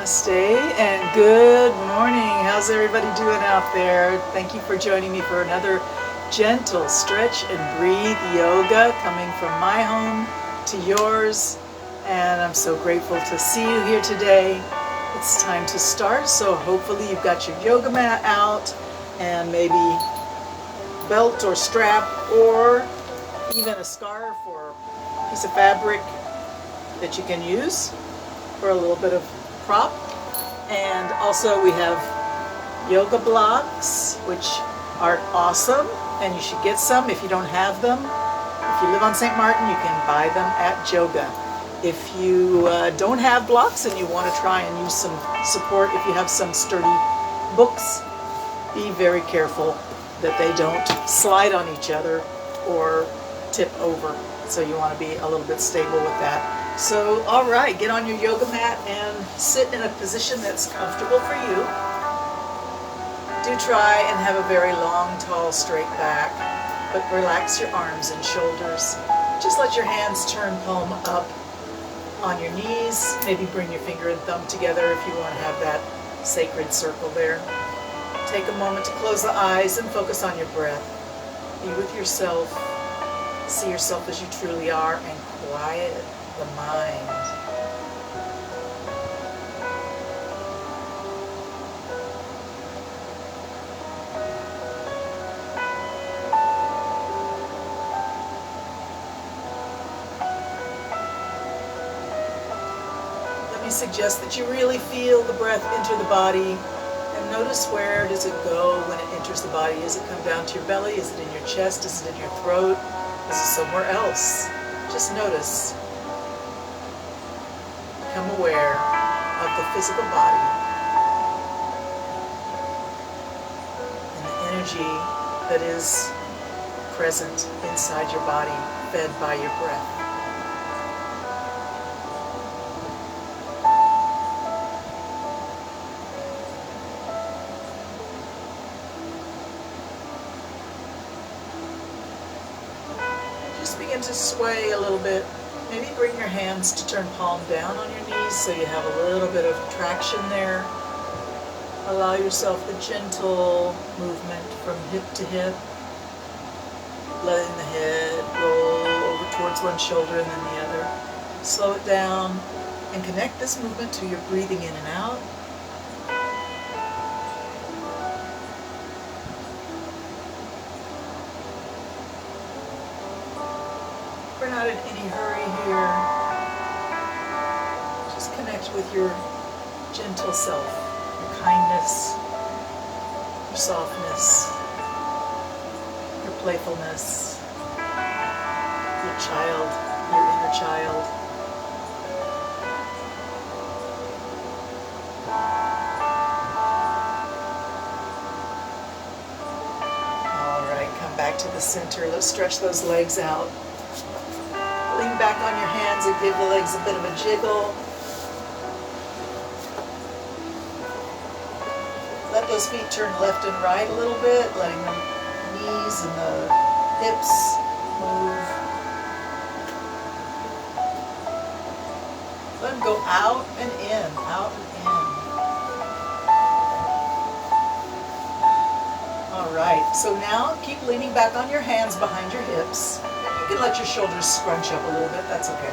Namaste and good morning. How's everybody doing out there? Thank you for joining me for another gentle stretch and breathe yoga coming from my home to yours. And I'm so grateful to see you here today. It's time to start, so hopefully you've got your yoga mat out and maybe belt or strap or even a scarf or a piece of fabric that you can use for a little bit of prop. And also we have yoga blocks, which are awesome, and you should get some if you don't have them. If you live on St. Martin, you can buy them at Joga. If you don't have blocks and you want to try and use some support, if you have some sturdy books, be very careful that they don't slide on each other or tip over. So you want to be a little bit stable with that. So, all right, get on your yoga mat and sit in a position that's comfortable for you. Do try and have a very long, tall, straight back, but relax your arms and shoulders. Just let your hands turn palm up on your knees. Maybe bring your finger and thumb together if you want to have that sacred circle there. Take a moment to close the eyes and focus on your breath. Be with yourself. See yourself as you truly are and quiet the mind. Let me suggest that you really feel the breath enter the body and notice where does it go when it enters the body. Does it come down to your belly? Is it in your chest? Is it in your throat? Is it somewhere else? Just notice. Become aware of the physical body and the energy that is present inside your body, fed by your breath. Just begin to sway a little bit. Maybe bring your hands to turn palm down on your knees so you have a little bit of traction there. Allow yourself the gentle movement from hip to hip, letting the head roll over towards one shoulder and then the other. Slow it down and connect this movement to your breathing in and out. We're not in any hurry here. Just connect with your gentle self, your kindness, your softness, your playfulness, your child, your inner child. All right, come back to the center. Let's stretch those legs out. Lean back on your hands and give the legs a bit of a jiggle. Let those feet turn left and right a little bit, letting the knees and the hips move. Let them go out and in, out and in. All right, so now keep leaning back on your hands behind your hips. You can let your shoulders scrunch up a little bit, that's okay.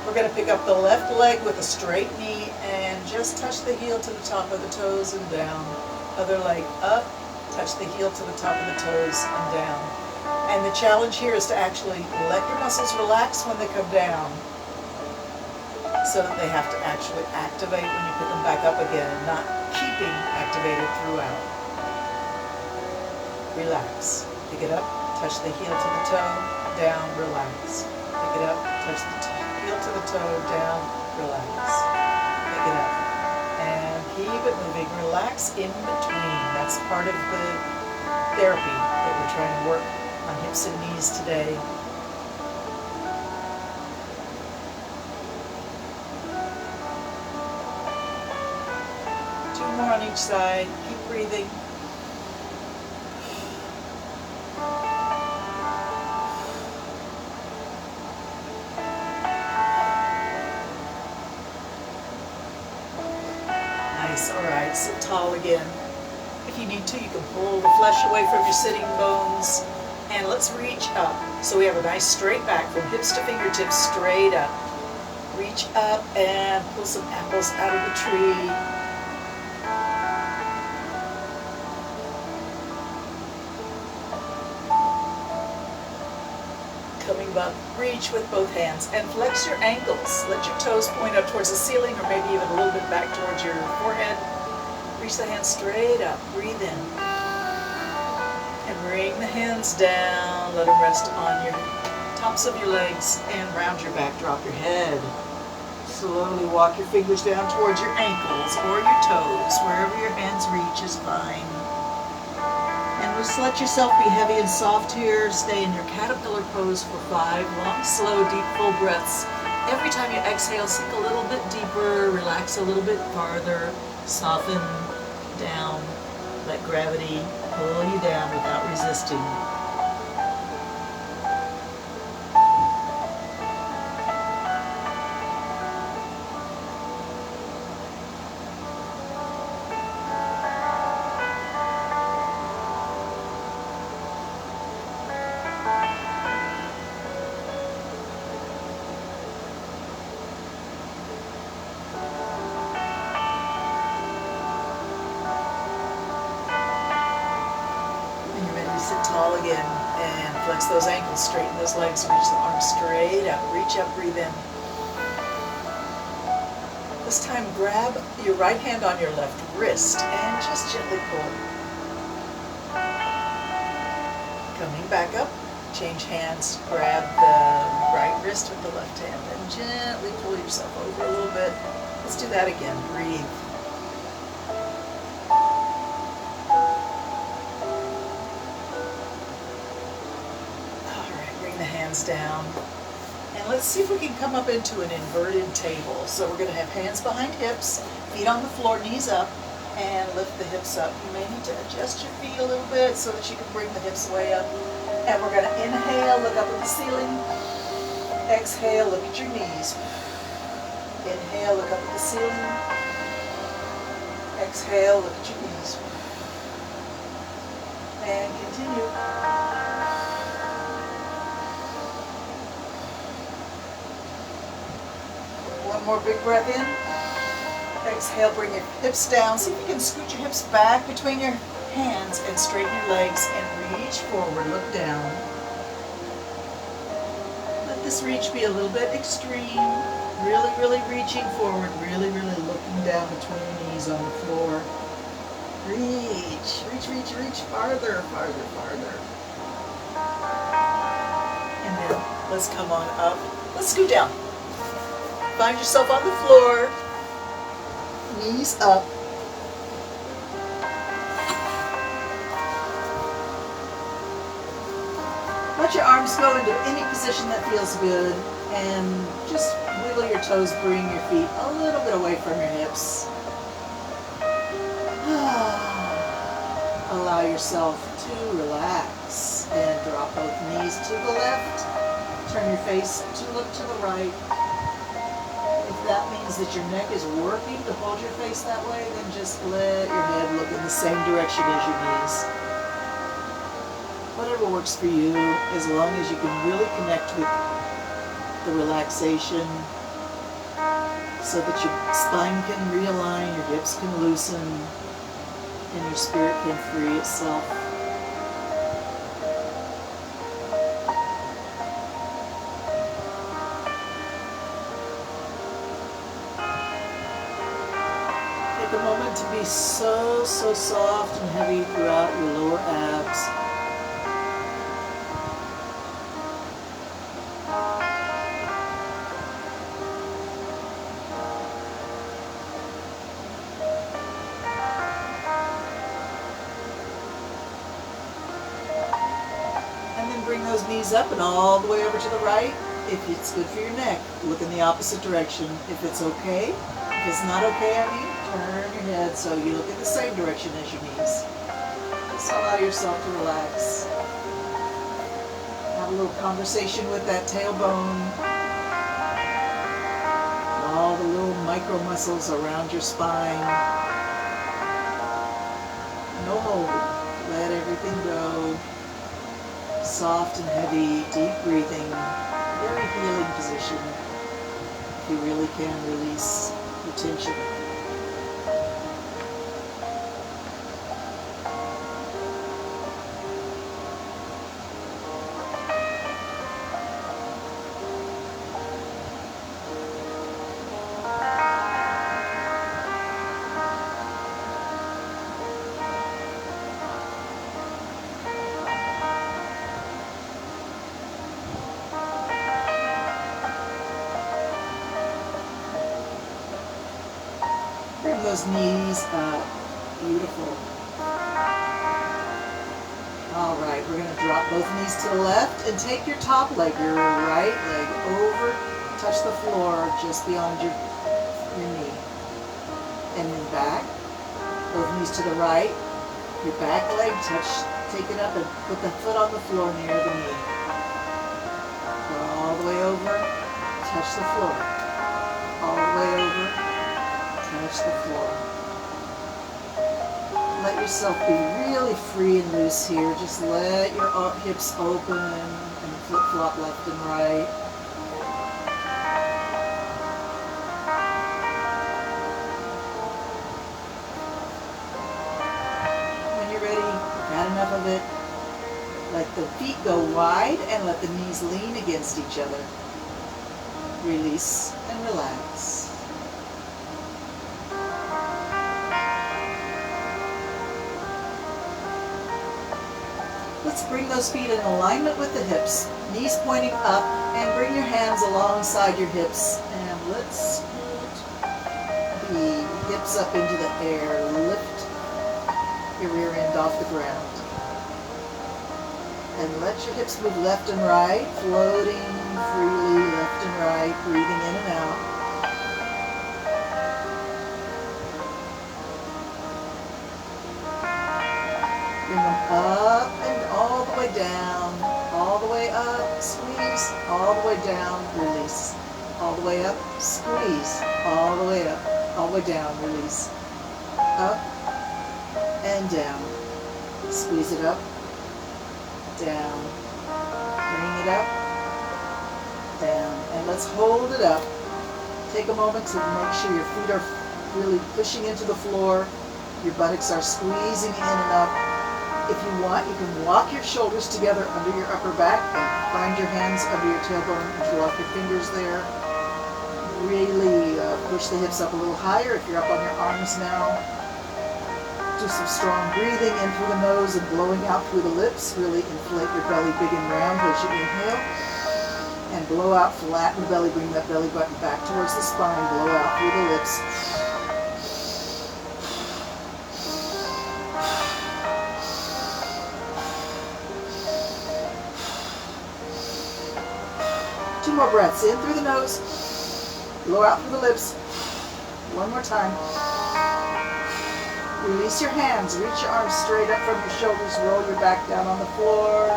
We're going to pick up the left leg with a straight knee and just touch the heel to the top of the toes and down. Other leg up, touch the heel to the top of the toes and down. And the challenge here is to actually let your muscles relax when they come down so that they have to actually activate when you put them back up again and not keeping activated throughout. Relax. Pick it up, touch the heel to the toe, down, relax. Pick it up, touch the heel to the toe, down, relax. Pick it up. And keep it moving. Relax in between. That's part of the therapy that we're trying to work on hips and knees today. Two more on each side. Keep breathing. right, sit tall again. If you need to, you can pull the flesh away from your sitting bones. And let's reach up. So we have a nice straight back from hips to fingertips, straight up. Reach up and pull some apples out of the tree. Coming up, reach with both hands and flex your ankles. Let your toes point up towards the ceiling or maybe even a little bit back towards your forehead. Reach the hands straight up. Breathe in. And bring the hands down. Let them rest on your tops of your legs and round your back. Drop your head. Slowly walk your fingers down towards your ankles or your toes. Wherever your hands reach is fine. And just let yourself be heavy and soft here. Stay in your caterpillar pose for 5 long, slow, deep, full breaths. Every time you exhale, sink a little bit deeper, relax a little bit farther, soften down. Let gravity pull you down without resisting. Sit tall again and flex those ankles, straighten those legs, reach the arms straight up, reach up, breathe in. This time grab your right hand on your left wrist and just gently pull. Coming back up, change hands, grab the right wrist with the left hand and gently pull yourself over a little bit. Let's do that again, breathe. Down, and let's see if we can come up into an inverted table. So we're going to have hands behind hips, feet on the floor, knees up, and lift the hips up. You may need to adjust your feet a little bit so that you can bring the hips way up. And we're going to inhale, look up at the ceiling. Exhale, look at your knees. Inhale, look up at the ceiling. Exhale, look at your knees. And continue. One more big breath in. Exhale, bring your hips down. See if you can scoot your hips back between your hands and straighten your legs and reach forward, look down. Let this reach be a little bit extreme. Really, really reaching forward, really, really looking down between your knees on the floor. Reach, reach, reach, reach, farther, farther, farther. And then let's come on up. Let's scoot down. Find yourself on the floor, knees up. Let your arms go into any position that feels good and just wiggle your toes, bring your feet a little bit away from your hips. Allow yourself to relax and drop both knees to the left. Turn your face to look to the right. If that means that your neck is working to hold your face that way, then just let your head look in the same direction as your knees. Whatever works for you, as long as you can really connect with the relaxation so that your spine can realign, your hips can loosen, and your spirit can free itself. Take a moment to be so soft and heavy throughout your lower abs. And then bring those knees up and all the way over to the right. If it's good for your neck, look in the opposite direction. If it's okay, if it's not okay, turn your head so you look in the same direction as your knees. Just allow yourself to relax. Have a little conversation with that tailbone. All the little micro muscles around your spine. soft and heavy, deep breathing, very healing position. If you really can release the tension. Bring those knees up. Beautiful. All right, we're going to drop both knees to the left and take your top leg, your right leg over, touch the floor just beyond your knee. And then back, both knees to the right, your back leg, take it up and put the foot on the floor near the knee. Go all the way over, touch the floor. All the way over, touch the floor. Let yourself be really free and loose here. Just let your hips open and flip-flop left and right. When you're ready, you've had enough of it. Let the feet go wide and let the knees lean against each other. Release and relax. Let's bring those feet in alignment with the hips, knees pointing up, and bring your hands alongside your hips. And let's scoot the hips up into the air. Lift your rear end off the ground. And let your hips move left and right, floating freely left and right, breathing in and out. Bring them up and all the way down, all the way up, squeeze, all the way down, release. All the way up, squeeze, all the way up, all the way down, release. Up and down. Squeeze it up, down. Bring it up, down. And let's hold it up. Take a moment to make sure your feet are really pushing into the floor. Your buttocks are squeezing in and up. If you want, you can walk your shoulders together under your upper back and find your hands under your tailbone and draw off your fingers there. Really push the hips up a little higher if you're up on your arms now. Do some strong breathing in through the nose and blowing out through the lips. Really inflate your belly big and round as you inhale. And blow out, flatten the belly, bring that belly button back towards the spine. Blow out through the lips. Two more breaths, in through the nose, blow out through the lips. One more time. Release your hands, reach your arms straight up from your shoulders, roll your back down on the floor.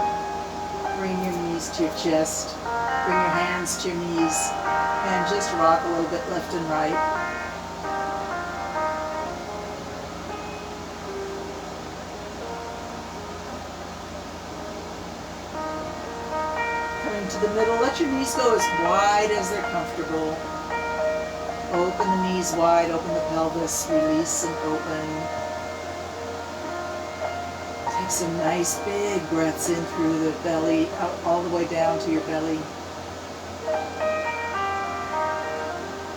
Bring your knees to your chest, bring your hands to your knees, and just rock a little bit left and right. To the middle, let your knees go as wide as they're comfortable. Open the knees wide, open the pelvis, release and open. Take some nice big breaths in through the belly, out all the way down to your belly.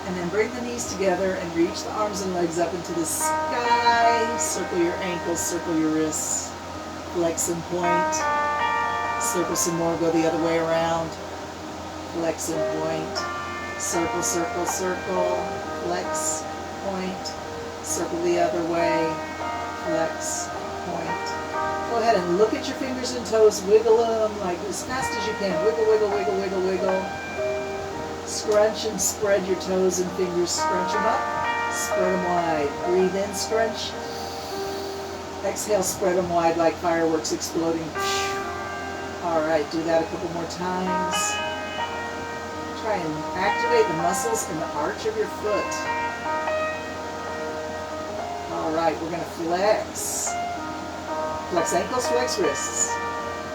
And then bring the knees together and reach the arms and legs up into the sky. Circle your ankles, circle your wrists. Flex and point. Circle some more, go the other way around. Flex and point. Circle, circle, circle. Flex, point. Circle the other way. Flex, point. Go ahead and look at your fingers and toes. Wiggle them like as fast as you can. Wiggle, wiggle, wiggle, wiggle, wiggle. Scrunch and spread your toes and fingers. Scrunch them up. Spread them wide. Breathe in, scrunch. Exhale, spread them wide like fireworks exploding. All right, do that a couple more times. Try and activate the muscles in the arch of your foot. All right, we're gonna flex. Flex ankles, flex wrists.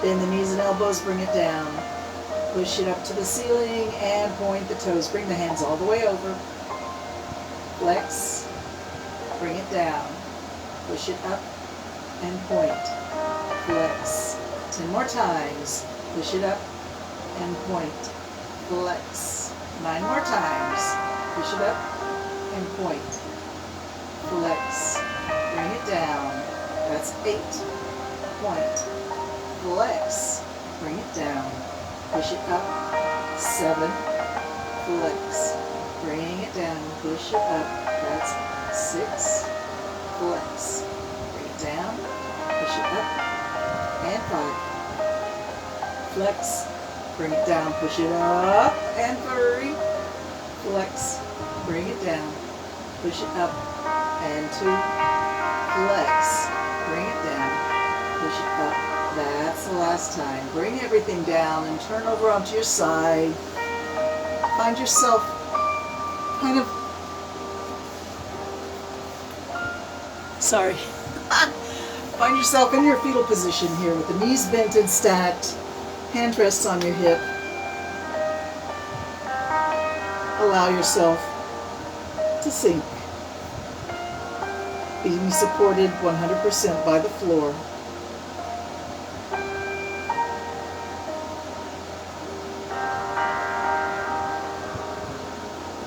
Bend the knees and elbows, bring it down. Push it up to the ceiling and point the toes. Bring the hands all the way over. Flex, bring it down. Push it up and point. Flex. 10 more times. Push it up and point. Flex. 9 more times. Push it up and point. Flex. Bring it down. That's 8. Point. Flex. Bring it down. Push it up. 7. Flex. Bring it down. Push it up. That's 6. Flex. Bring it down. Push it up. And 5. Flex. Bring it down. Push it up. And 3. Flex. Bring it down. Push it up. And 2. Flex. Bring it down. Push it up. That's the last time. Bring everything down and turn over onto your side. Find yourself kind of, find yourself in your fetal position here with the knees bent and stacked, hand rests on your hip. Allow yourself to sink, being supported 100% by the floor.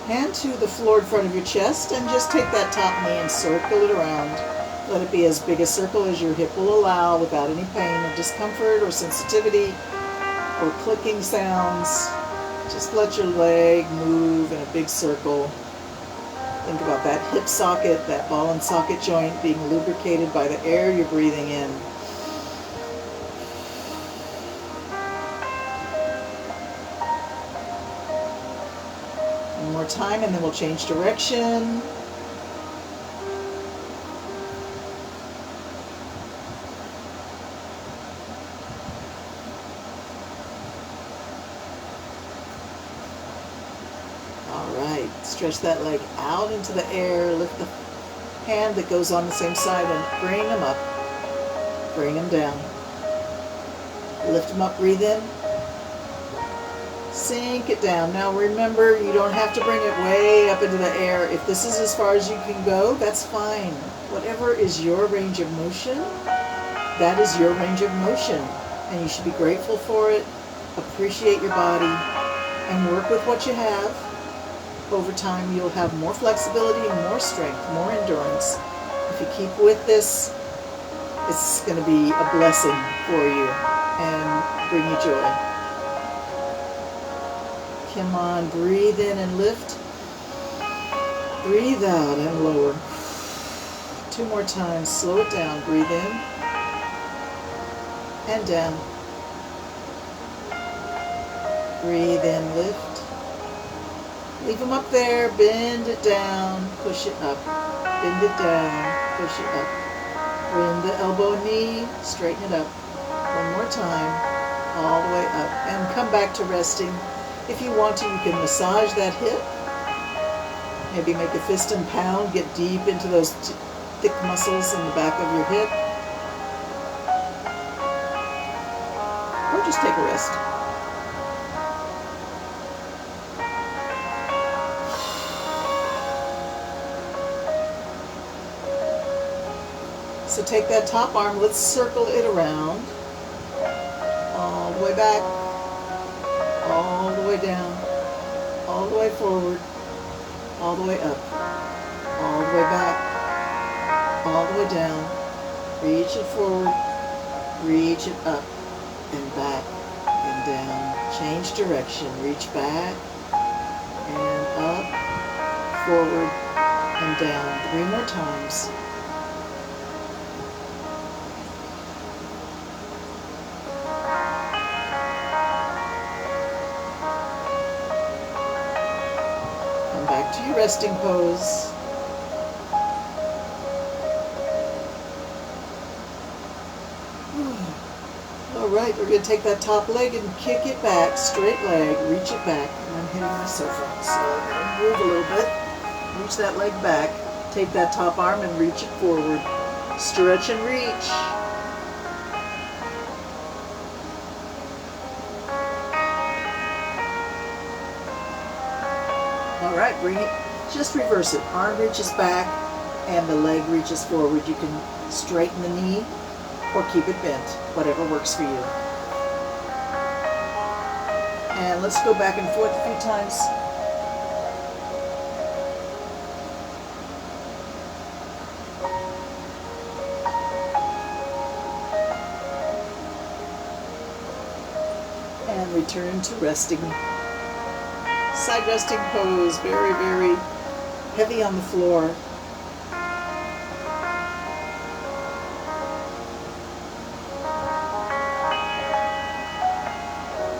Hand to the floor in front of your chest and just take that top knee and circle it around. Let it be as big a circle as your hip will allow without any pain or discomfort or sensitivity or clicking sounds. Just let your leg move in a big circle. Think about that hip socket, that ball and socket joint being lubricated by the air you're breathing in. One more time and then we'll change direction. Alright, stretch that leg out into the air, lift the hand that goes on the same side and bring them up, bring them down. Lift them up, breathe in. Sink it down. Now remember, you don't have to bring it way up into the air. If this is as far as you can go, that's fine. Whatever is your range of motion, that is your range of motion. And you should be grateful for it, appreciate your body, and work with what you have. Over time, you'll have more flexibility, more strength, more endurance. If you keep with this, it's going to be a blessing for you and bring you joy. Come on, breathe in and lift. Breathe out and lower. 2 more times. Slow it down. Breathe in and down. Breathe in, lift. Leave them up there. Bend it down. Push it up. Bend it down. Push it up. Bring the elbow and knee. Straighten it up. One more time. All the way up. And come back to resting. If you want to, you can massage that hip. Maybe make a fist and pound. Get deep into those thick muscles in the back of your hip. Or just take a rest. So take that top arm. Let's circle it around. All the way back. All the way down, all the way forward, all the way up, all the way back, all the way down. Reach it forward, reach it up and back and down. Change direction, reach back and up, forward and down. 3 more times. Back to your resting pose. Alright, we're going to take that top leg and kick it back, straight leg, reach it back. And I'm hitting my sofa, so I'm going to move a little bit. Reach that leg back, take that top arm and reach it forward. Stretch and reach. All right, bring it, just reverse it. Arm reaches back and the leg reaches forward. You can straighten the knee or keep it bent, whatever works for you. And let's go back and forth a few times. And return to resting. Side resting pose, very, very heavy on the floor.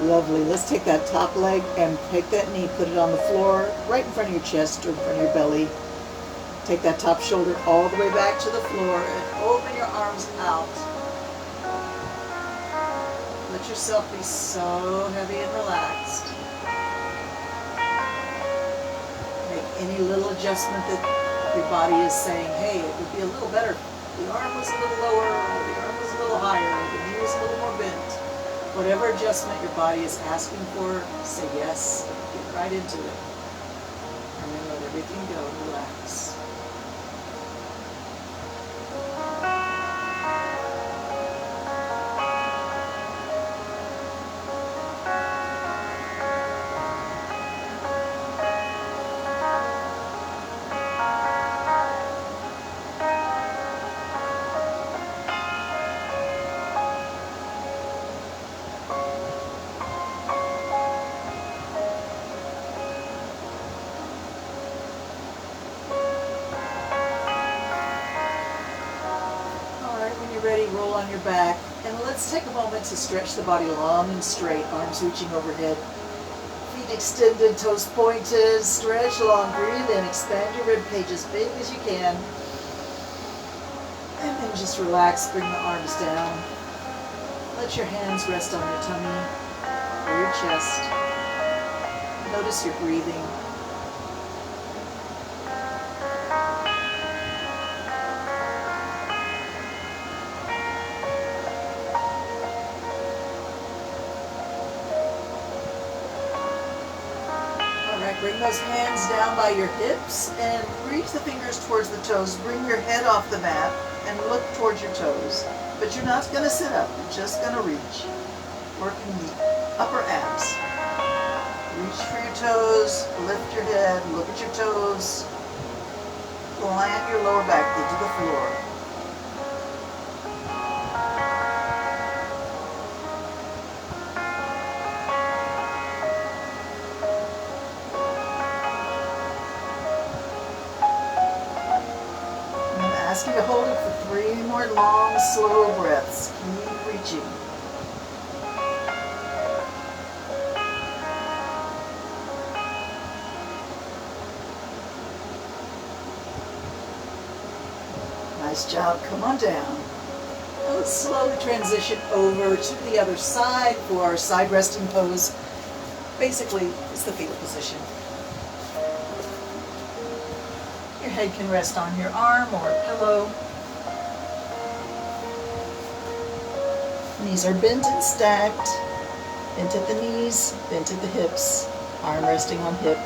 Lovely. Let's take that top leg and take that knee, put it on the floor, right in front of your chest or in front of your belly. Take that top shoulder all the way back to the floor and open your arms out. Let yourself be so heavy and relaxed. Make any little adjustment that your body is saying, hey, it would be a little better. The arm was a little lower, or the arm was a little higher, or the knee was a little more bent. Whatever adjustment your body is asking for, say yes, get right into it. And then let everything go, relax. Ready, roll on your back, and let's take a moment to stretch the body long and straight, arms reaching overhead, feet extended, toes pointed, stretch long, breathe in, expand your rib cage as big as you can, and then just relax, bring the arms down, let your hands rest on your tummy or your chest, notice your breathing. Bring those hands down by your hips and reach the fingers towards the toes. Bring your head off the mat and look towards your toes. But you're not going to sit up. You're just going to reach. Working the upper abs. Reach for your toes. Lift your head. Look at your toes. Plant your lower back into the floor. Ask you to hold it for 3 more long, slow breaths. Keep reaching. Nice job. Come on down. Now let's slowly transition over to the other side for our side resting pose. Basically, it's the fetal position. Your head can rest on your arm or a pillow. Knees are bent and stacked. Bent at the knees, bent at the hips. Arm resting on hip.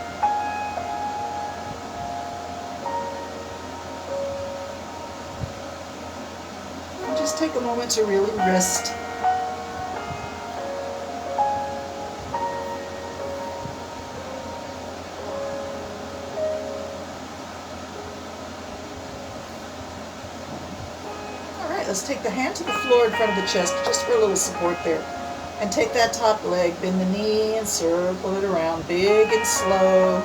And just take a moment to really rest. Let's take the hand to the floor in front of the chest just for a little support there. And take that top leg, bend the knee and circle it around, big and slow,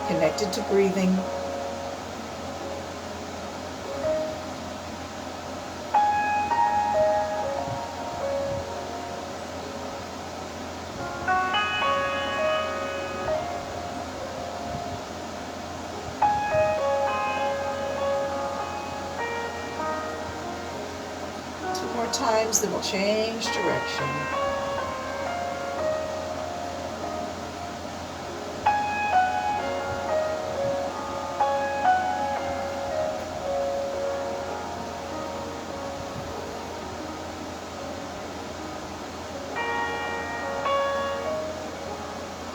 connected to breathing. More times, then we'll change direction.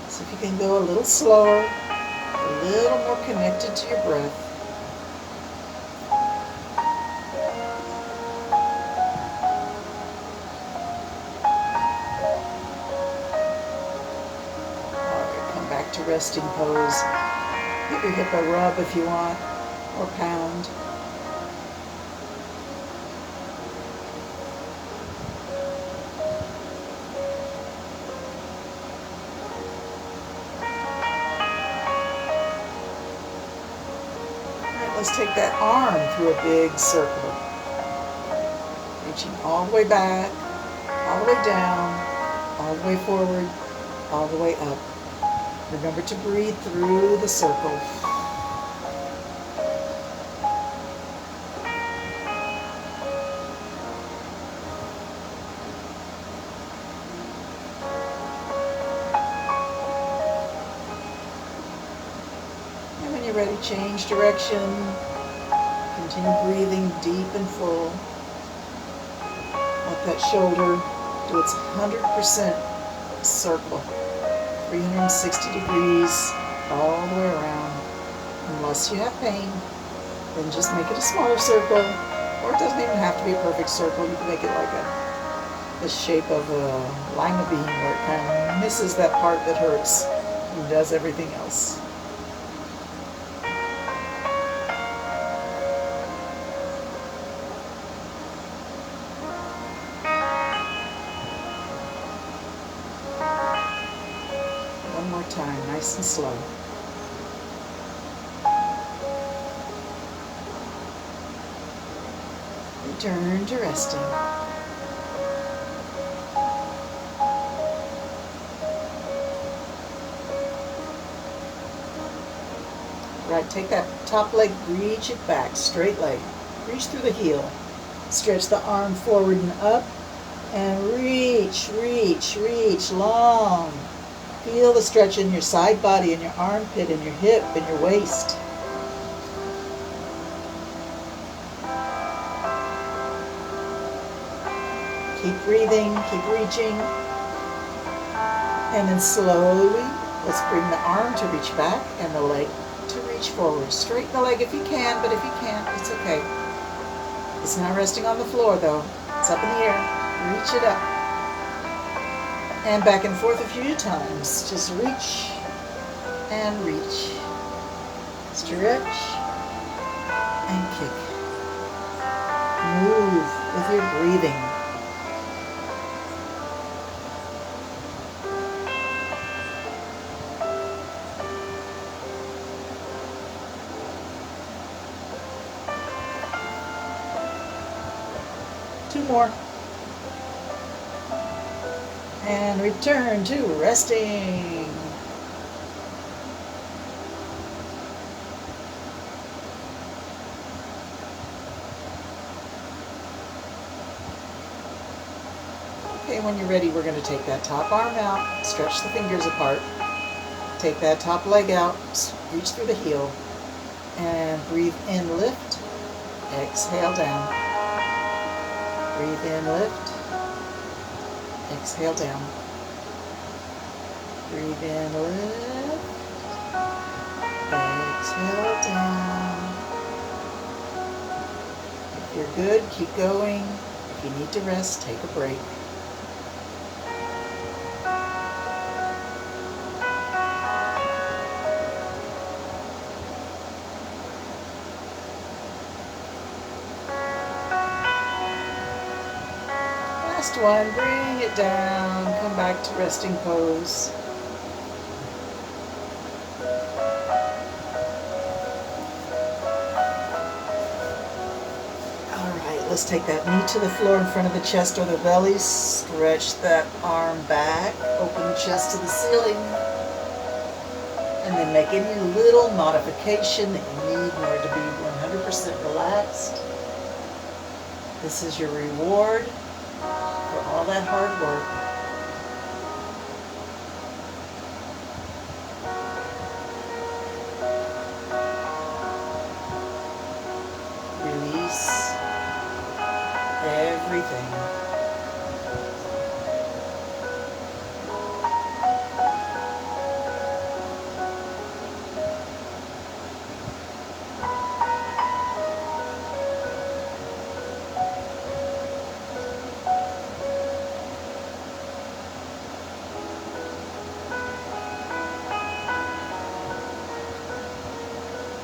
So if you can go a little slower, little more connected to your breath. Alright, come back to resting pose. Give your hip a rub if you want, or pound. Let's take that arm through a big circle. Reaching all the way back, all the way down, all the way forward, all the way up. Remember to breathe through the circle. Ready, change direction. Continue breathing deep and full. Let that shoulder do its 100% circle, 360 degrees all the way around. Unless you have pain, then just make it a smaller circle, or it doesn't even have to be a perfect circle. You can make it like the shape of a lima bean, where it kind of misses that part that hurts and does everything else. Time, nice and slow. Return to resting. Right, take that top leg, reach it back, straight leg. Reach through the heel. Stretch the arm forward and up, and reach, reach, reach, long. Feel the stretch in your side body, in your armpit, in your hip, in your waist. Keep breathing, keep reaching. And then slowly, let's bring the arm to reach back and the leg to reach forward. Straighten the leg if you can, but if you can't, it's okay. It's not resting on the floor though. It's up in the air. Reach it up. And back and forth a few times. Just reach and reach. Stretch and kick. Move with your breathing. Two more. And return to resting. Okay, when you're ready, we're going to take that top arm out, stretch the fingers apart, take that top leg out, reach through the heel, and breathe in, lift, exhale down. Breathe in, lift. Exhale down. Breathe in, lift. Exhale down. If you're good, keep going. If you need to rest, take a break. Last one, bring it down, come back to resting pose. Alright, let's take that knee to the floor in front of the chest or the belly, stretch that arm back, open the chest to the ceiling, and then make any little modification that you need in order to be 100% relaxed. This is your reward for all that hard work. Release everything.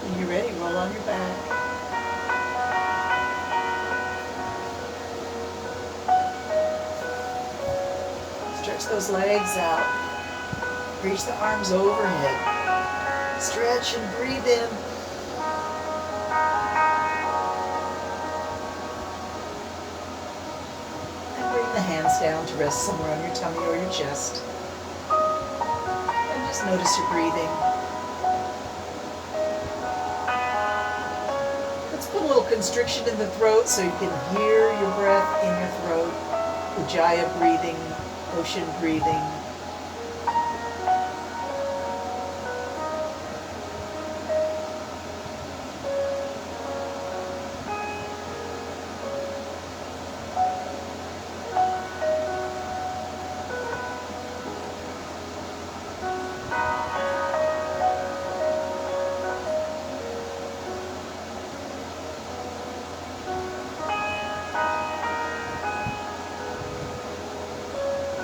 When you're ready, roll on your back. Stretch those legs out. Reach the arms overhead. Stretch and breathe in. And bring the hands down to rest somewhere on your tummy or your chest. And just notice your breathing. Let's put a little constriction in the throat so you can hear your breath in your throat. Ujjayi breathing, ocean breathing.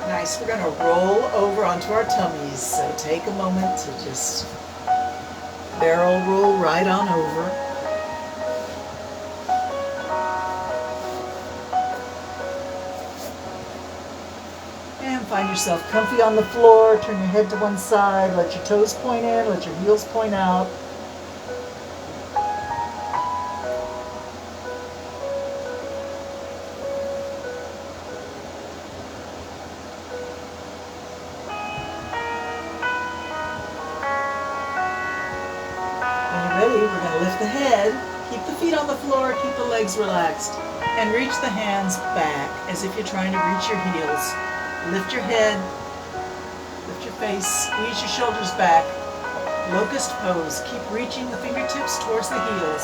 Nice. We're going to roll over onto our tummies, so take a moment to just barrel roll right on over. And find yourself comfy on the floor. Turn your head to one side, let your toes point in, let your heels point out. We're going to lift the head, keep the feet on the floor, keep the legs relaxed, and reach the hands back as if you're trying to reach your heels. Lift your head, lift your face, squeeze your shoulders back. Locust pose. Keep reaching the fingertips towards the heels.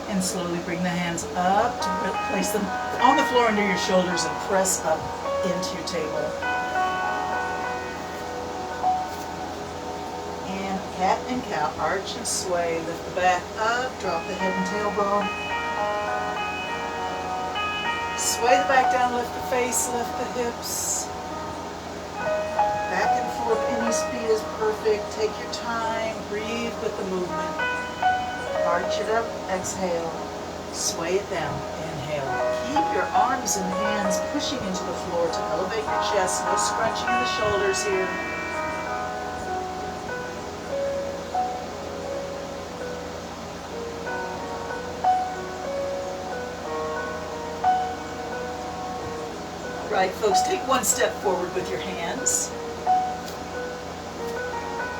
And slowly bring the hands up to place them on the floor under your shoulders and press up into your table. And cat and cow, arch and sway. Lift the back up, drop the head and tailbone. Sway the back down, lift the face, lift the hips. Back and forth, any speed is perfect. Take your time, breathe with the movement. Arch it up, exhale. Sway it down, inhale. Keep your arms and hands pushing into the floor to elevate your chest. No scrunching in the shoulders here. All right, folks, take one step forward with your hands.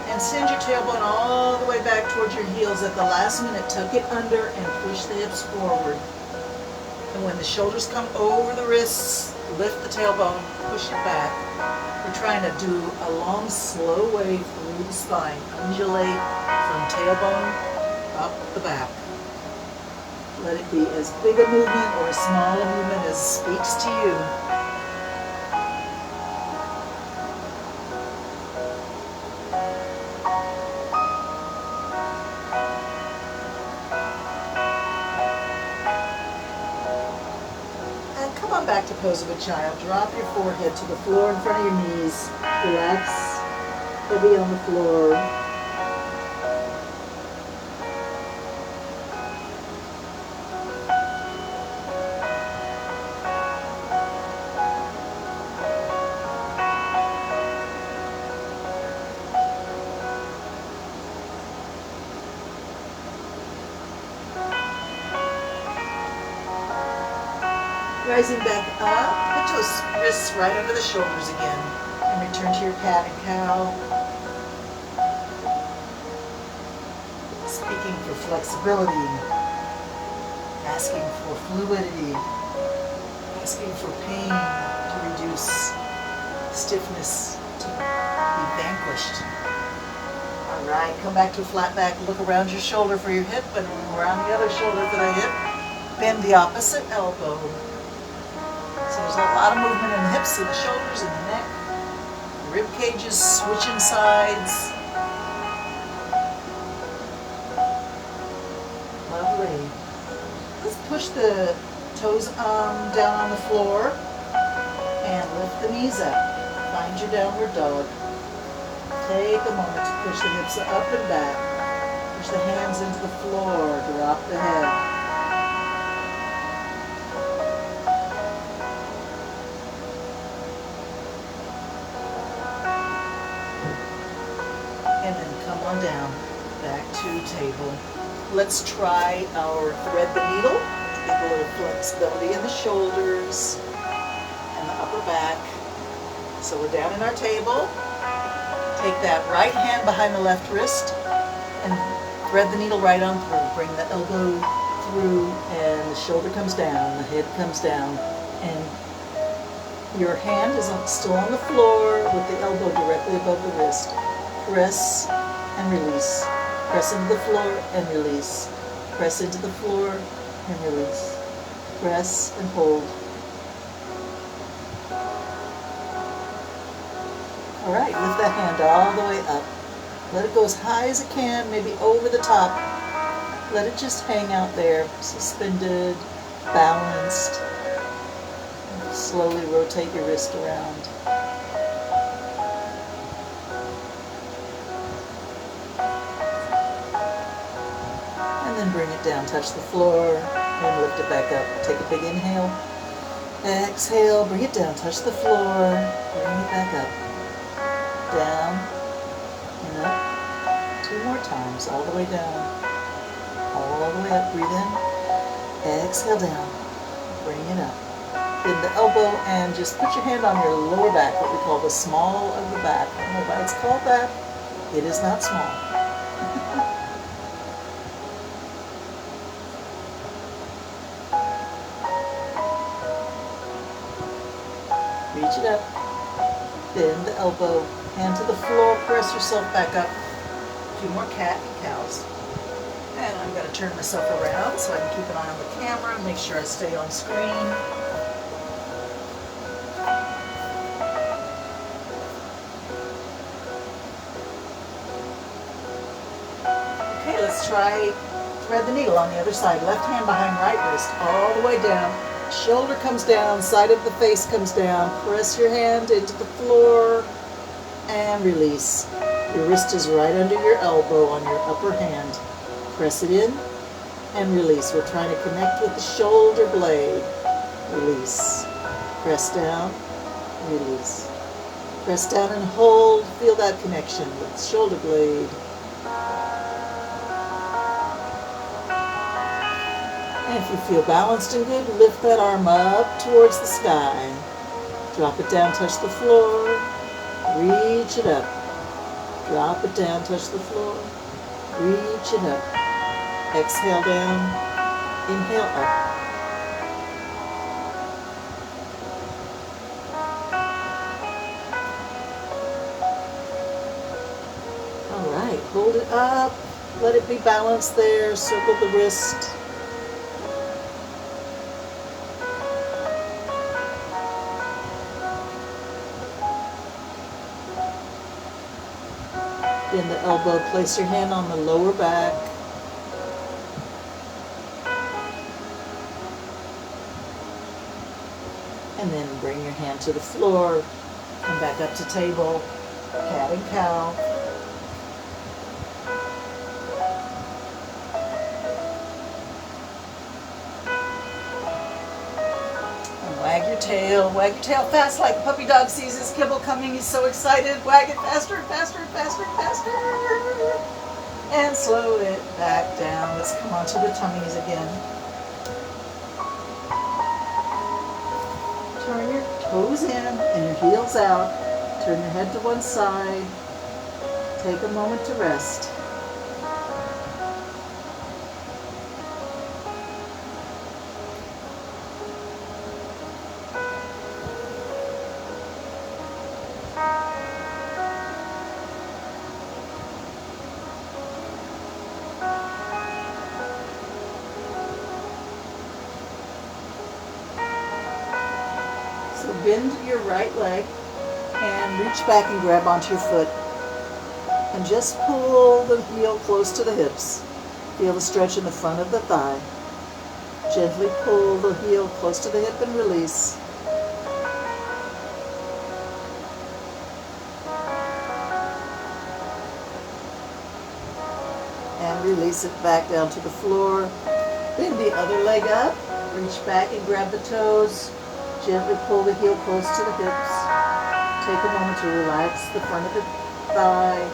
And send your tailbone all the way back towards your heels. At the last minute, tuck it under and push the hips forward. And when the shoulders come over the wrists, lift the tailbone, push it back. We're trying to do a long, slow wave through the spine. Undulate from tailbone up the back. Let it be as big a movement or as small a movement as speaks to you. Back to pose of a child. Drop your forehead to the floor in front of your knees. Relax, heavy on the floor. Rising back up, put those wrists right under the shoulders again, and return to your cat and cow. Speaking for flexibility, asking for fluidity, asking for pain to reduce, stiffness to be vanquished. All right, come back to a flat back, look around your shoulder for your hip, and around the other shoulder for the hip. Bend the opposite elbow. So there's a lot of movement in the hips and the shoulders and the neck. The rib cages switching sides. Lovely. Let's push the Toes down on the floor, and lift the knees up. Find your downward dog. Take a moment to push the hips up and back. Push the hands into the floor. Drop the head. And then come on down, back to table. Let's try our thread the needle. Get a little flexibility in the shoulders and the upper back. So we're down in our table. Take that right hand behind the left wrist and thread the needle right on through. Bring the elbow through and the shoulder comes down, the head comes down, and your hand is still on the floor with the elbow directly above the wrist. Press and release. Press into the floor and release. Press into the floor and release. Press and hold. All right, lift that hand all the way up. Let it go as high as it can, maybe over the top. Let it just hang out there, suspended, balanced. Slowly rotate your wrist around. And then bring it down, touch the floor, and lift it back up. Take a big inhale. Exhale, bring it down, touch the floor, bring it back up. Down and up. 2 more times, all the way down. All the way up, breathe in. Exhale down, bring it up. Bend the elbow and just put your hand on your lower back, what we call the small of the back. I don't know why it's called that. It is not small. Reach it up. Bend the elbow. Hand to the floor. Press yourself back up. 2 more cat and cows. And I'm going to turn myself around so I can keep an eye on the camera and make sure I stay on screen. Okay, let's try thread the needle on the other side. Left hand behind right wrist, all the way down. Shoulder comes down, side of the face comes down. Press your hand into the floor and release. Your wrist is right under your elbow on your upper hand. Press it in and release. We're trying to connect with the shoulder blade. Release. Press down, release. Press down and hold. Feel that connection with the shoulder blade. And if you feel balanced and good, lift that arm up towards the sky. Drop it down, touch the floor. Reach it up. Drop it down, touch the floor. Reach it up. Exhale down. Inhale up. All right, hold it up. Let it be balanced there. Circle the wrist. Bend the elbow, place your hand on the lower back. And then bring your hand to the floor. Come back up to table. Cat and cow. Wag your tail fast like a puppy dog sees his kibble coming. He's so excited. Wag it faster and faster and faster and faster. And slow it back down. Let's come onto the tummies again. Turn your toes in and your heels out. Turn your head to one side. Take a moment to rest. So bend your right leg and reach back and grab onto your foot. And just pull the heel close to the hips. Feel the stretch in the front of the thigh. Gently pull the heel close to the hip and release. And release it back down to the floor. Bend the other leg up. Reach back and grab the toes. Gently pull the heel close to the hips. Take a moment to relax the front of the thigh.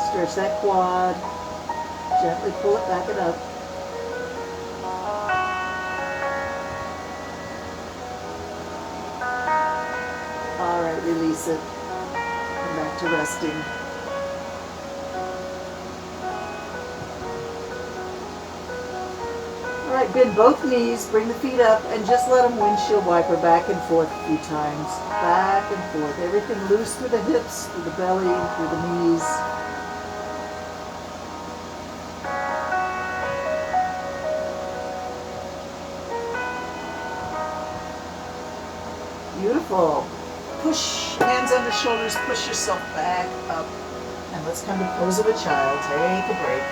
Stretch that quad. Gently pull it back and up. All right, release it. Come back to resting. All right, bend both knees, bring the feet up, and just let them windshield wiper back and forth a few times. Back and forth. Everything loose through the hips, through the belly, through the knees. Beautiful. Push, hands under shoulders, push yourself back up. And let's come to pose of a child. Take a break.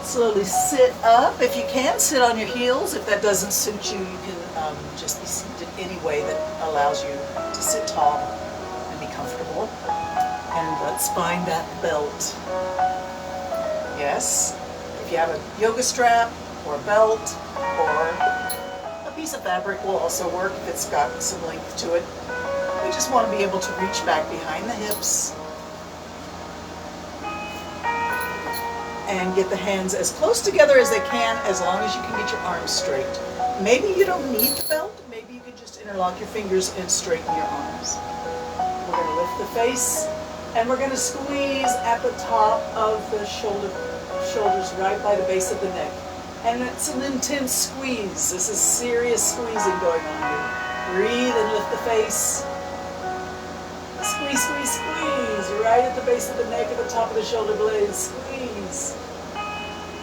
Slowly sit up. If you can, sit on your heels. If that doesn't suit you, you can just be seated any way that allows you to sit tall and be comfortable. And let's find that belt. Yes, if you have a yoga strap or a belt or a piece of fabric will also work if it's got some length to it. We just want to be able to reach back behind the hips and get the hands as close together as they can, as long as you can get your arms straight. Maybe you don't need the belt. Maybe you can just interlock your fingers and straighten your arms. We're going to lift the face. And we're going to squeeze at the top of the shoulders right by the base of the neck. And it's an intense squeeze. This is serious squeezing going on here. Breathe and lift the face. Squeeze, squeeze, squeeze. Right at the base of the neck, at the top of the shoulder blades. Squeeze.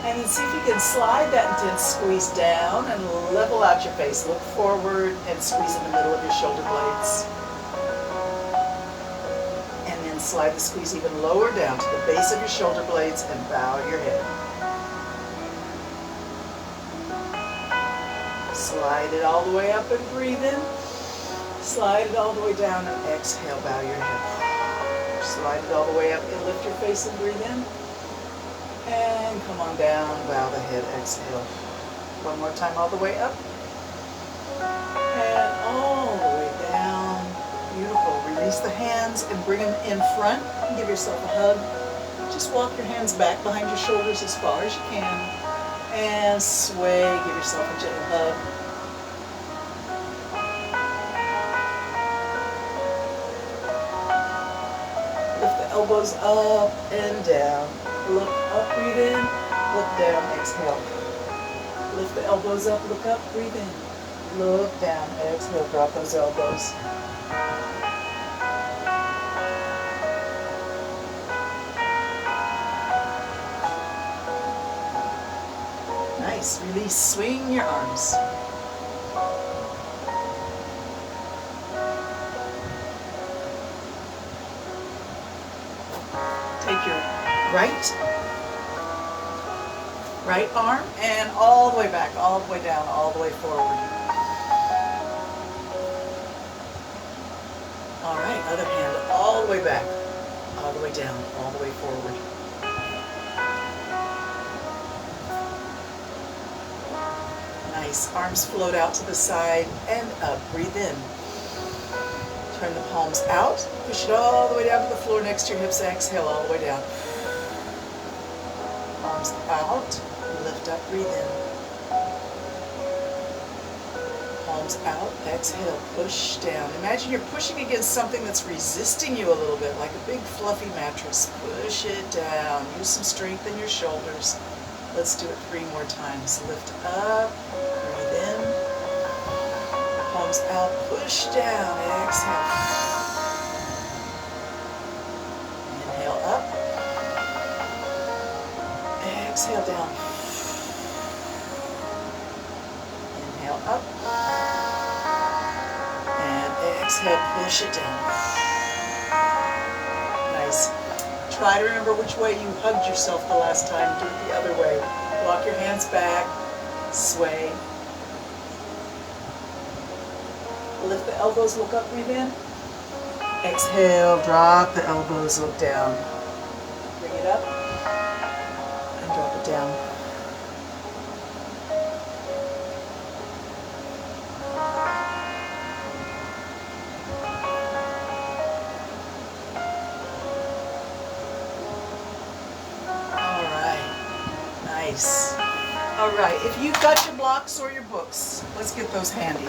And then see if you can slide that intense squeeze down and level out your face. Look forward and squeeze in the middle of your shoulder blades. Slide the squeeze even lower down to the base of your shoulder blades and bow your head. Slide it all the way up and breathe in. Slide it all the way down and exhale, bow your head. Slide it all the way up and lift your face and breathe in. And come on down, bow the head, exhale. One more time, all the way up. And all the way down. Beautiful. Release the hands and bring them in front. Give yourself a hug. Just walk your hands back behind your shoulders as far as you can. And sway. Give yourself a gentle hug. Lift the elbows up and down. Look up, breathe in. Look down, exhale. Lift the elbows up, look up, breathe in. Look down, exhale, drop those elbows. Nice. Release. Swing your arms. Take your right arm and all the way back, all the way down, all the way forward. All right, other hand all the way back, all the way down, all the way forward. Nice. Arms float out to the side and up. Breathe in. Turn the palms out. Push it all the way down to the floor next to your hips. Exhale all the way down. Arms out. Lift up. Breathe in. Palms out. Exhale. Push down. Imagine you're pushing against something that's resisting you a little bit, like a big fluffy mattress. Push it down. Use some strength in your shoulders. Let's do it 3 more times. Lift up. Breathe in. Palms out. Push down. Exhale. Inhale up. Exhale down. Inhale up. And exhale, push it down. Nice. Try to remember which way you hugged yourself the last time. Do it the other way. Walk your hands back, sway. Lift the elbows, look up, breathe in. Exhale, drop the elbows, look down. Bring it up and drop it down. Nice. All right, if you've got your blocks or your books, let's get those handy.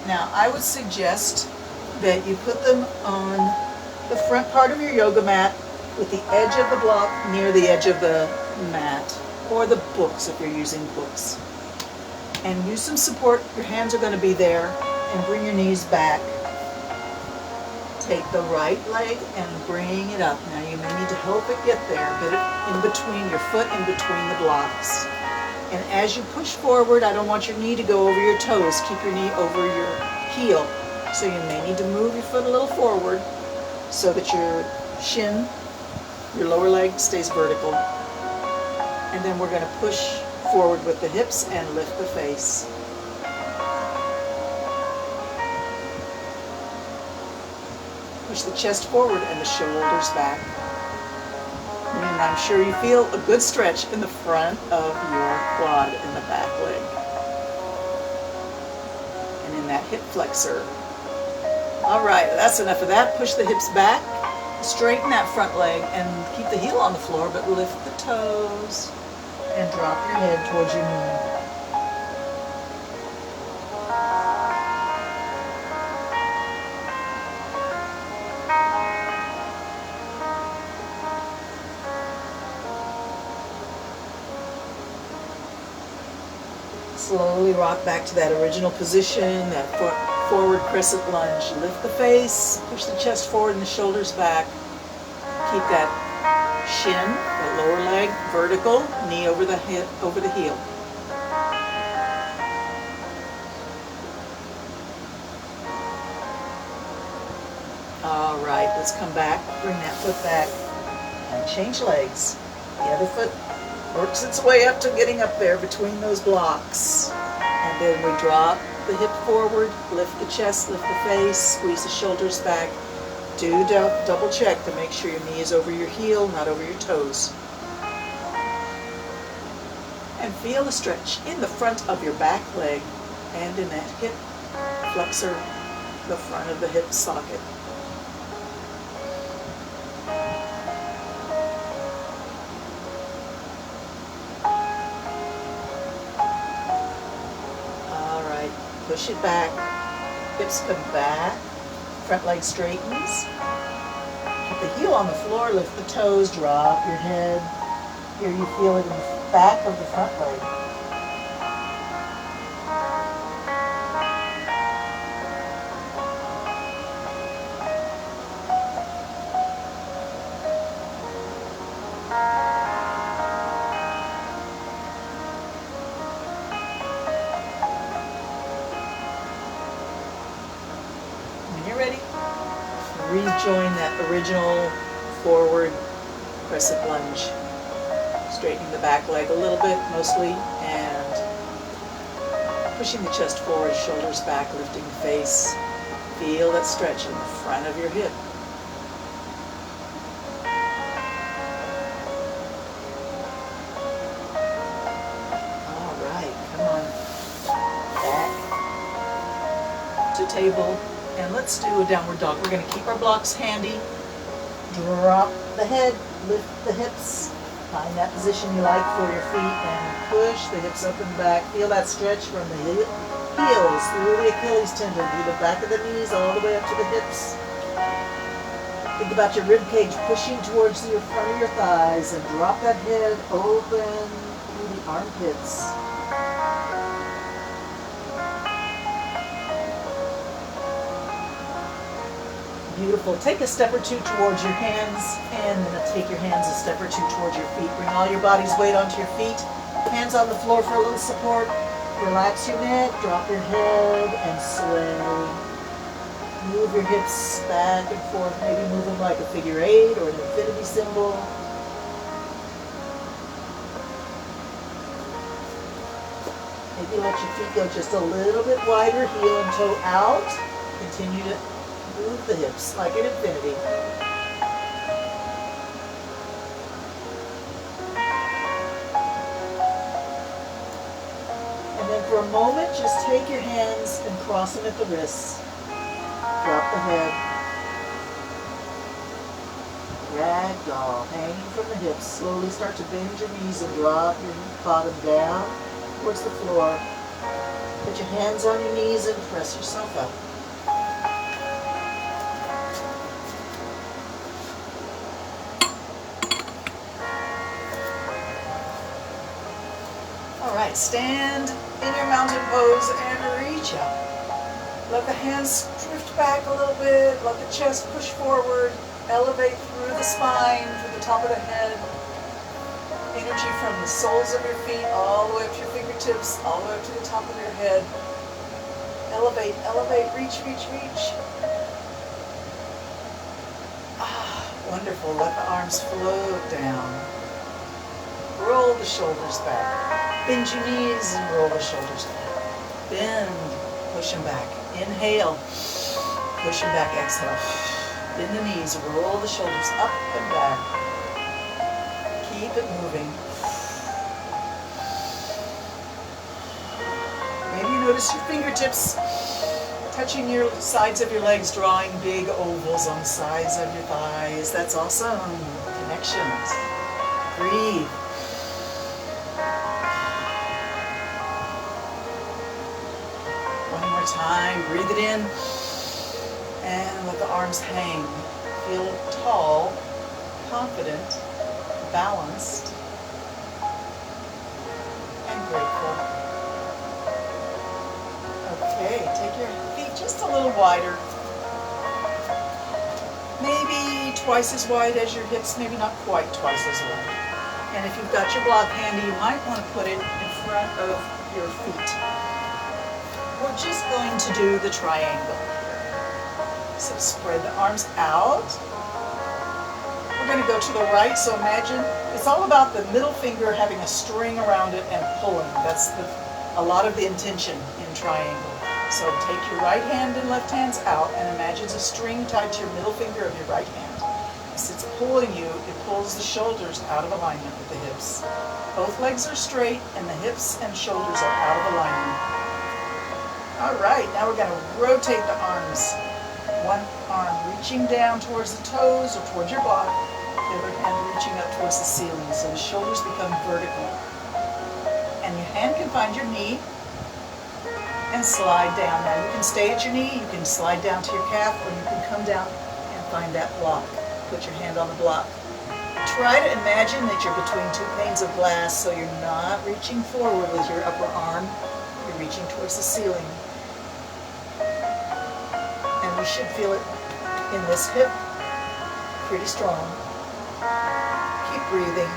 Now, I would suggest that you put them on the front part of your yoga mat with the edge of the block near the edge of the mat, or the books if you're using books. And use some support. Your hands are going to be there, and bring your knees back. Take the right leg and bring it up. Now you may need to help it get there, get it in between your foot, in between the blocks. And as you push forward, I don't want your knee to go over your toes. Keep your knee over your heel. So you may need to move your foot a little forward so that your shin, your lower leg, stays vertical. And then we're going to push forward with the hips and lift the face. Push the chest forward and the shoulders back. And I'm sure you feel a good stretch in the front of your quad in the back leg. And in that hip flexor. All right, that's enough of that. Push the hips back. Straighten that front leg and keep the heel on the floor, but lift the toes and drop your head towards your knee. Slowly rock back to that original position, that forward crescent lunge. Lift the face, push the chest forward and the shoulders back. Keep that shin, the lower leg, vertical, knee over the hip, over the heel. All right, let's come back, bring that foot back, and change legs. The other foot works its way up to getting up there between those blocks. And then we drop the hip forward, lift the chest, lift the face, squeeze the shoulders back. Do double check to make sure your knee is over your heel, not over your toes. And feel the stretch in the front of your back leg and in that hip flexor, the front of the hip socket. Push it back, hips come back, front leg straightens. Keep the heel on the floor, lift the toes, drop your head. Here you feel it in the back of the front leg. Rejoin that original forward crescent lunge. Straightening the back leg a little bit, mostly, and pushing the chest forward, shoulders back, lifting the face. Feel that stretch in the front of your hip. All right, come on. Back to table. And let's do a downward dog. We're going to keep our blocks handy. Drop the head, lift the hips. Find that position you like for your feet and push the hips up and back. Feel that stretch from the heels through the Achilles tendon, through the back of the knees, all the way up to the hips. Think about your rib cage pushing towards the front of your thighs and drop that head open through the armpits. Beautiful. Take a step or two towards your hands, and then take your hands a step or two towards your feet. Bring all your body's weight onto your feet. Hands on the floor for a little support. Relax your neck, drop your head, and sway. Move your hips back and forth, maybe move them like a figure 8 or an infinity symbol. Maybe let your feet go just a little bit wider, heel and toe out. Continue to move the hips like an infinity. And then for a moment, just take your hands and cross them at the wrists. Drop the head. Ragdoll, hanging from the hips. Slowly start to bend your knees and drop your bottom down towards the floor. Put your hands on your knees and press yourself up. All right, stand in your mountain pose and reach up. Let the hands drift back a little bit. Let the chest push forward. Elevate through the spine to the top of the head. Energy from the soles of your feet all the way up to your fingertips, all the way up to the top of your head. Elevate, elevate, reach, reach, reach. Ah, wonderful. Let the arms float down. Roll the shoulders back. Bend your knees and roll the shoulders down. Bend, push them back. Inhale, push them back, exhale. Bend the knees, roll the shoulders up and back. Keep it moving. Maybe you notice your fingertips touching your sides of your legs, drawing big ovals on the sides of your thighs. That's awesome. Connections. Breathe. One more time. Breathe it in. And let the arms hang. Feel tall, confident, balanced, and grateful. Okay, take your feet just a little wider. Maybe twice as wide as your hips, maybe not quite twice as wide. And if you've got your block handy, you might want to put it in front of your feet. We're just going to do the triangle. So spread the arms out. We're going to go to the right, so imagine it's all about the middle finger having a string around it and pulling. That's a lot of the intention in triangle. So take your right hand and left hands out and imagine a string tied to your middle finger of your right hand. As it's pulling you, it pulls the shoulders out of alignment with the hips. Both legs are straight and the hips and shoulders are out of alignment. All right, now we're going to rotate the arms. One arm reaching down towards the toes or towards your block, the other hand reaching up towards the ceiling, so the shoulders become vertical. And your hand can find your knee and slide down. Now you can stay at your knee, you can slide down to your calf, or you can come down and find that block. Put your hand on the block. Try to imagine that you're between two panes of glass, so you're not reaching forward with your upper arm, you're reaching towards the ceiling. You should feel it in this hip, pretty strong. Keep breathing.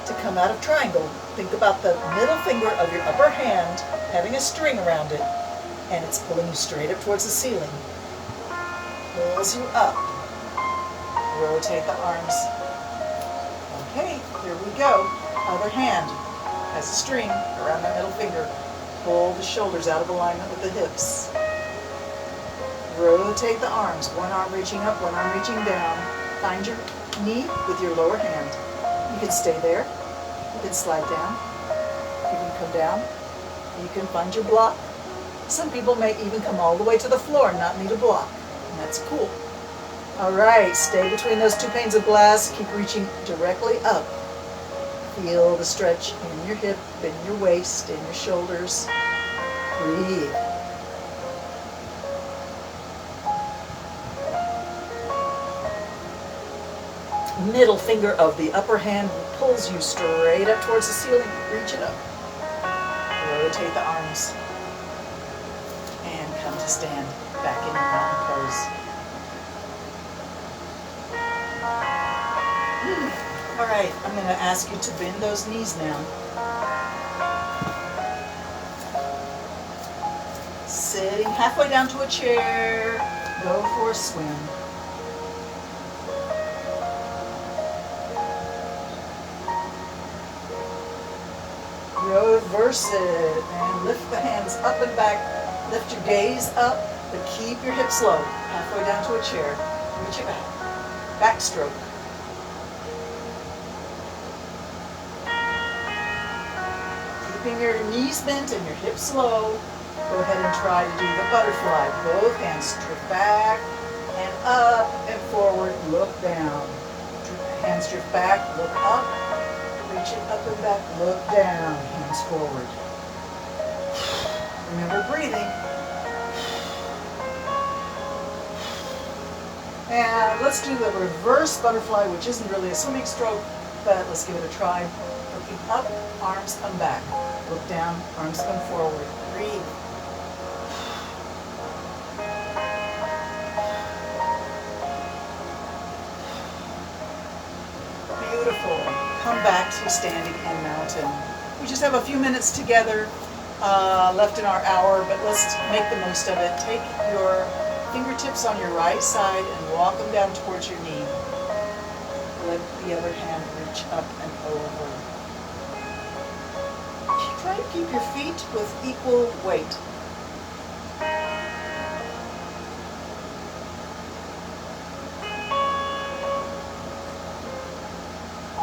To come out of triangle, think about the middle finger of your upper hand having a string around it, and it's pulling you straight up towards the ceiling. Pulls you up. Rotate the arms. Okay, here we go. Other hand has a string around that middle finger. Pull the shoulders out of alignment with the hips. Rotate the arms, one arm reaching up, one arm reaching down. Find your knee with your lower hand. You can stay there. You can slide down. You can come down. You can find your block. Some people may even come all the way to the floor and not need a block. And that's cool. All right, stay between those two panes of glass. Keep reaching directly up. Feel the stretch in your hip, in your waist, in your shoulders. Breathe. Middle finger of the upper hand pulls you straight up towards the ceiling. Reach it up. Rotate the arms. And come to stand back in your mountain pose. All right, I'm going to ask you to bend those knees now. Sitting halfway down to a chair, go for a swim. Reverse it and lift the hands up and back. Lift your gaze up, but keep your hips low. Halfway down to a chair. Reach it back. Backstroke. Keeping your knees bent and your hips low. Go ahead and try to do the butterfly. Both hands drift back and up and forward. Look down. Hands drift back, look up. Reach it up and back, look down. Hands forward. Remember breathing. And let's do the reverse butterfly, which isn't really a swimming stroke, but let's give it a try. Looking up, arms come back. Look down, arms come forward. Breathe. Beautiful. Come back to standing and mountain. We just have a few minutes together left in our hour, but let's make the most of it. Take your fingertips on your right side and walk them down towards your knee. Let the other hand reach up and over. Try to keep your feet with equal weight.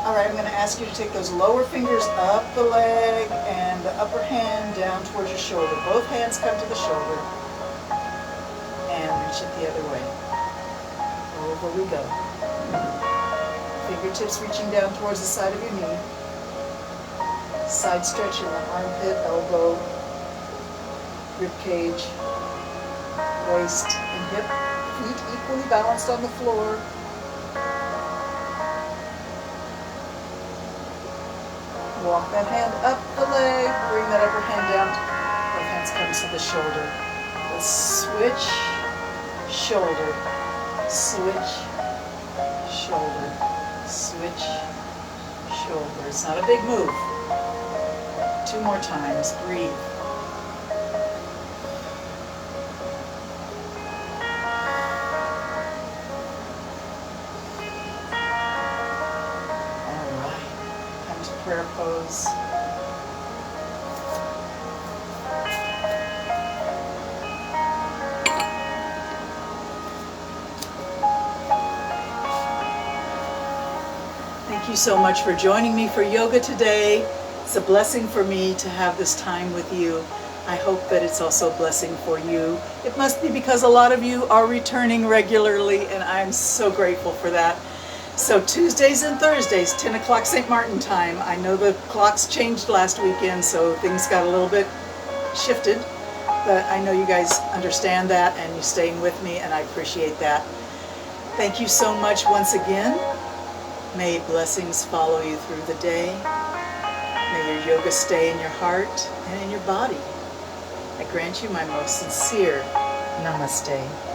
All right, I'm going to ask you to take those lower fingers up the leg and the upper hand down towards your shoulder. Both hands come to the shoulder. And reach it the other way. Over we go. Fingertips reaching down towards the side of your knee. Side stretch in the armpit, elbow, rib cage, waist and hip. Feet equally balanced on the floor. Walk that hand up the leg, bring that upper hand down. Both hands come to the shoulder. Let's switch, shoulder, switch, shoulder, switch, shoulder. It's not a big move. 2 more times. Breathe. Prayer pose. Thank you so much for joining me for yoga today. It's a blessing for me to have this time with you. I hope that it's also a blessing for you. It must be because a lot of you are returning regularly, and I'm so grateful for that. So Tuesdays and Thursdays, 10 o'clock St. Martin time. I know the clocks changed last weekend, so things got a little bit shifted, but I know you guys understand that and you're staying with me, and I appreciate that. Thank you so much once again. May blessings follow you through the day. May your yoga stay in your heart and in your body. I grant you my most sincere namaste.